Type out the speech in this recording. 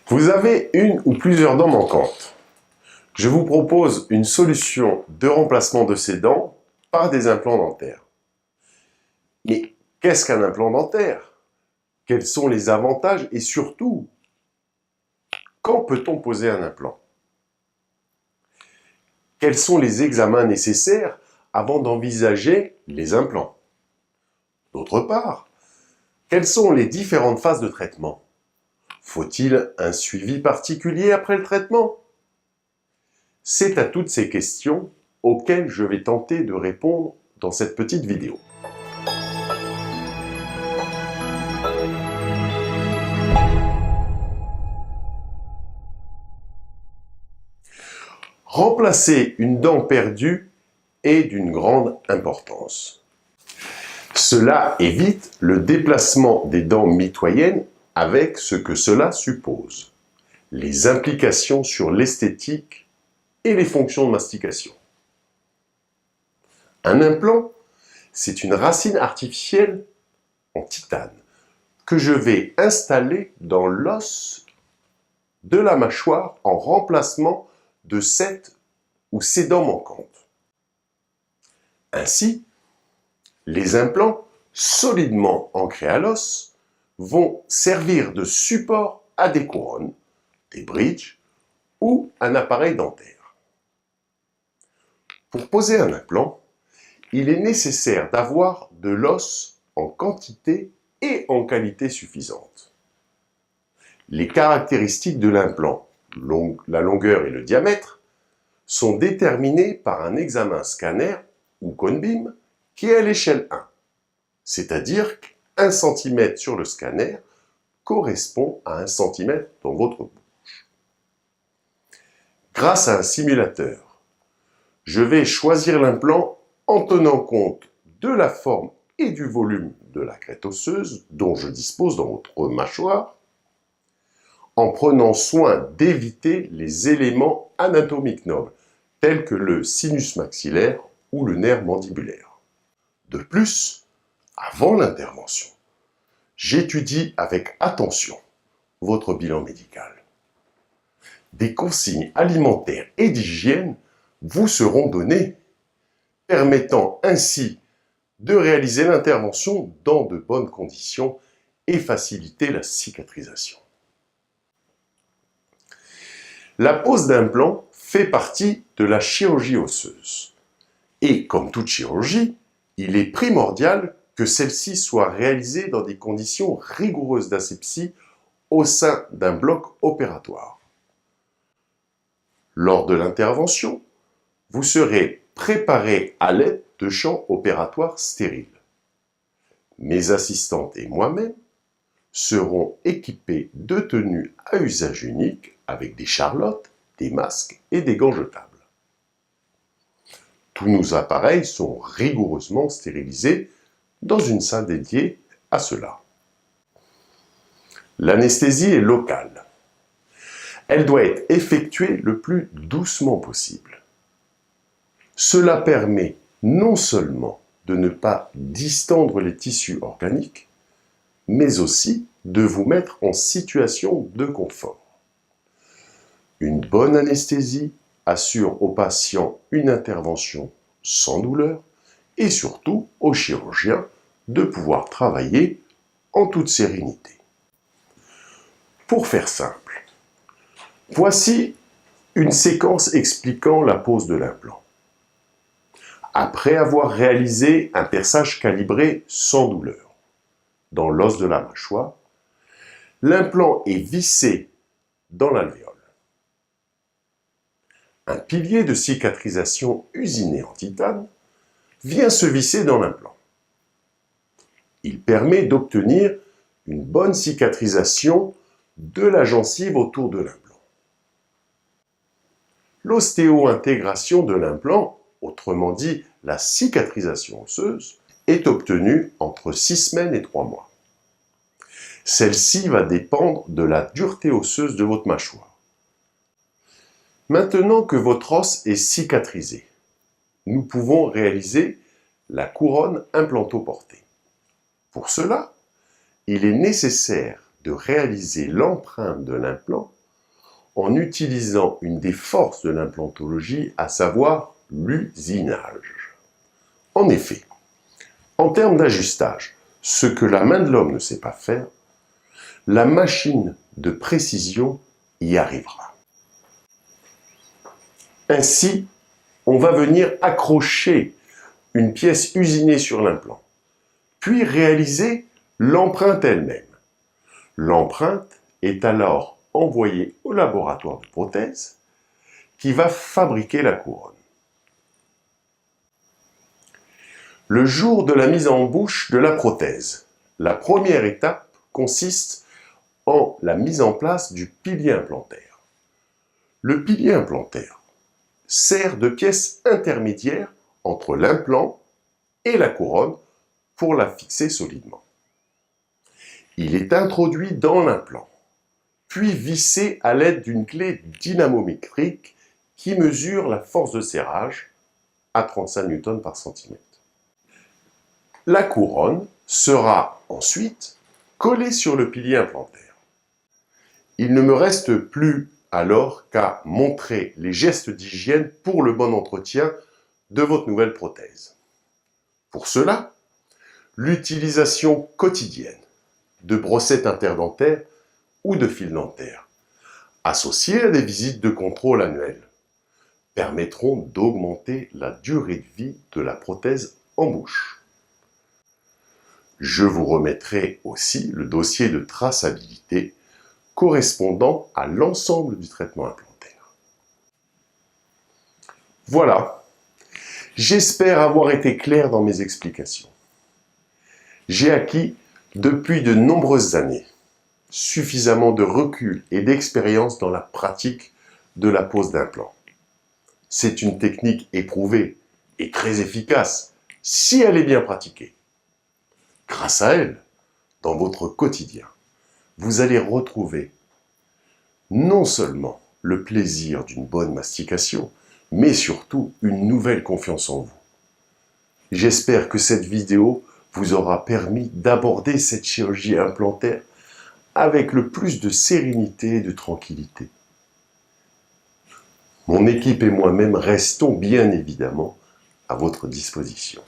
Vous avez une ou plusieurs dents manquantes. Je vous propose une solution de remplacement de ces dents par des implants dentaires. Mais qu'est-ce qu'un implant dentaire? Quels sont les avantages et surtout, quand peut-on poser un implant? Quels sont les examens nécessaires avant d'envisager les implants? D'autre part, quelles sont les différentes phases de traitement? Faut-il un suivi particulier après le traitement? C'est à toutes ces questions auxquelles je vais tenter de répondre dans cette petite vidéo. Remplacer une dent perdue est d'une grande importance. Cela évite le déplacement des dents mitoyennes avec ce que cela suppose, les implications sur l'esthétique et les fonctions de mastication. Un implant, c'est une racine artificielle en titane que je vais installer dans l'os de la mâchoire en remplacement de cette ou ces dents manquantes. Ainsi, les implants solidement ancrés à l'os vont servir de support à des couronnes, des bridges ou un appareil dentaire. Pour poser un implant, il est nécessaire d'avoir de l'os en quantité et en qualité suffisante. Les caractéristiques de l'implant, la longueur et le diamètre, sont déterminées par un examen scanner ou cone beam qui est à l'échelle 1, c'est-à-dire qu'1 cm sur le scanner correspond à 1 cm dans votre bouche. Grâce à un simulateur, je vais choisir l'implant en tenant compte de la forme et du volume de la crête osseuse dont je dispose dans votre mâchoire, en prenant soin d'éviter les éléments anatomiques nobles, tels que le sinus maxillaire ou le nerf mandibulaire. De plus, avant l'intervention, j'étudie avec attention votre bilan médical. Des consignes alimentaires et d'hygiène vous seront données, permettant ainsi de réaliser l'intervention dans de bonnes conditions et faciliter la cicatrisation. La pose d'implant fait partie de la chirurgie osseuse. Et comme toute chirurgie, il est primordial que celle-ci soit réalisée dans des conditions rigoureuses d'asepsie au sein d'un bloc opératoire. Lors de l'intervention, vous serez préparé à l'aide de champs opératoires stériles. Mes assistantes et moi-même seront équipés de tenues à usage unique avec des charlottes, des masques et des gants jetables. Tous nos appareils sont rigoureusement stérilisés dans une salle dédiée à cela. L'anesthésie est locale. Elle doit être effectuée le plus doucement possible. Cela permet non seulement de ne pas distendre les tissus organiques, mais aussi de vous mettre en situation de confort. Une bonne anesthésie assure au patient une intervention sans douleur et surtout au chirurgien de pouvoir travailler en toute sérénité. Pour faire simple, voici une séquence expliquant la pose de l'implant. Après avoir réalisé un perçage calibré sans douleur dans l'os de la mâchoire, l'implant est vissé dans l'alvéole. Un pilier de cicatrisation usiné en titane vient se visser dans l'implant. Il permet d'obtenir une bonne cicatrisation de la gencive autour de l'implant. L'ostéo-intégration de l'implant, autrement dit la cicatrisation osseuse, est obtenue entre 6 semaines et 3 mois. Celle-ci va dépendre de la dureté osseuse de votre mâchoire. Maintenant que votre os est cicatrisé, nous pouvons réaliser la couronne implantoportée. Pour cela, il est nécessaire de réaliser l'empreinte de l'implant en utilisant une des forces de l'implantologie, à savoir l'usinage. En effet, en termes d'ajustage, ce que la main de l'homme ne sait pas faire, la machine de précision y arrivera. Ainsi, on va venir accrocher une pièce usinée sur l'implant, puis réaliser l'empreinte elle-même. L'empreinte est alors envoyée au laboratoire de prothèse qui va fabriquer la couronne. Le jour de la mise en bouche de la prothèse, la première étape consiste en la mise en place du pilier implantaire. Le pilier implantaire sert de pièce intermédiaire entre l'implant et la couronne pour la fixer solidement. Il est introduit dans l'implant, puis vissé à l'aide d'une clé dynamométrique qui mesure la force de serrage à 35 Newton par centimètre. La couronne sera ensuite collée sur le pilier implantaire. Il ne me reste plus alors qu'à montrer les gestes d'hygiène pour le bon entretien de votre nouvelle prothèse. Pour cela, l'utilisation quotidienne de brossettes interdentaires ou de fils dentaires, associées à des visites de contrôle annuelles, permettront d'augmenter la durée de vie de la prothèse en bouche. Je vous remettrai aussi le dossier de traçabilité correspondant à l'ensemble du traitement implantaire. Voilà, j'espère avoir été clair dans mes explications. J'ai acquis depuis de nombreuses années suffisamment de recul et d'expérience dans la pratique de la pose d'implants. C'est une technique éprouvée et très efficace si elle est bien pratiquée. Grâce à elle, dans votre quotidien, vous allez retrouver non seulement le plaisir d'une bonne mastication, mais surtout une nouvelle confiance en vous. J'espère que cette vidéo vous aura permis d'aborder cette chirurgie implantaire avec le plus de sérénité et de tranquillité. Mon équipe et moi-même restons bien évidemment à votre disposition.